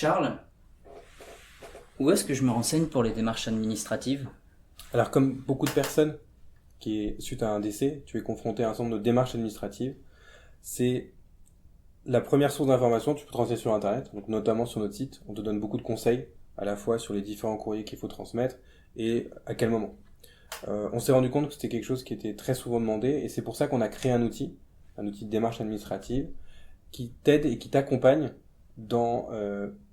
Charles, où est-ce que je me renseigne pour les démarches administratives? Alors, comme beaucoup de personnes suite à un décès, tu es confronté à un certain nombre de démarches administratives. C'est la première source d'information, tu peux te renseigner sur Internet, donc notamment sur notre site. On te donne beaucoup de conseils, à la fois sur les différents courriers qu'il faut transmettre et à quel moment. On s'est rendu compte que c'était quelque chose qui était très souvent demandé, et c'est pour ça qu'on a créé un outil de démarche administrative, qui t'aide et qui t'accompagne dans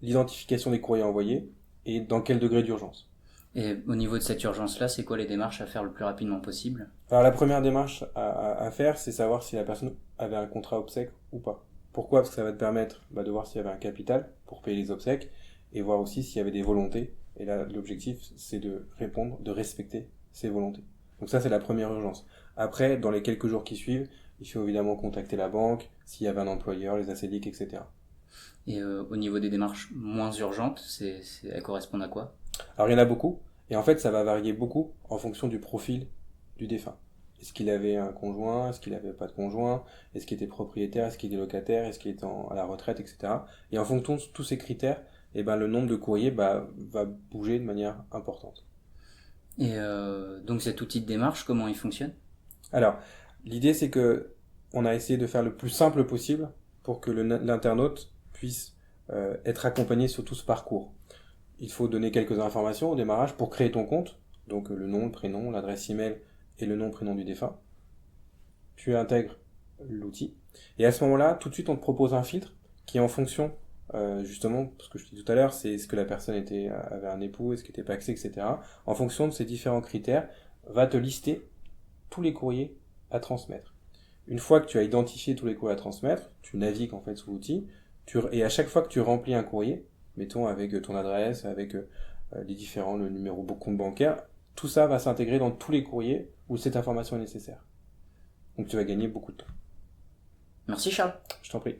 l'identification des courriers envoyés et dans quel degré d'urgence. Et au niveau de cette urgence-là, c'est quoi les démarches à faire le plus rapidement possible? Alors la première démarche à faire, c'est savoir si la personne avait un contrat obsèques ou pas. Pourquoi? Parce que ça va te permettre de voir s'il y avait un capital pour payer les obsèques et voir aussi s'il y avait des volontés. Et là, l'objectif, c'est de répondre, de respecter ces volontés. Donc ça, c'est la première urgence. Après, dans les quelques jours qui suivent, il faut évidemment contacter la banque, s'il y avait un employeur, les assédiques, etc. Et au niveau des démarches moins urgentes, elles correspondent à quoi? Alors il y en a beaucoup, et en fait ça va varier beaucoup en fonction du profil du défunt. Est-ce qu'il avait un conjoint? Est-ce qu'il n'avait pas de conjoint? Est-ce qu'il était propriétaire? Est-ce qu'il était locataire? Est-ce qu'il était à la retraite, etc. Et en fonction de tous ces critères, le nombre de courriers va bouger de manière importante. Et donc cet outil de démarche, comment il fonctionne? Alors, l'idée c'est que on a essayé de faire le plus simple possible pour que l'internaute puisse être accompagné sur tout ce parcours. Il faut donner quelques informations au démarrage pour créer ton compte, donc le nom, le prénom, l'adresse email et le nom, prénom du défunt. Tu intègres l'outil et à ce moment-là, tout de suite, on te propose un filtre qui est en fonction, justement, ce que je disais tout à l'heure, c'est est-ce que la personne avait un époux, est-ce qu'elle était pacsée, etc. En fonction de ces différents critères, va te lister tous les courriers à transmettre. Une fois que tu as identifié tous les courriers à transmettre, tu navigues en fait sous l'outil, et à chaque fois que tu remplis un courrier, mettons avec ton adresse, avec le numéro de compte bancaire, tout ça va s'intégrer dans tous les courriers où cette information est nécessaire. Donc tu vas gagner beaucoup de temps. Merci Charles. Je t'en prie.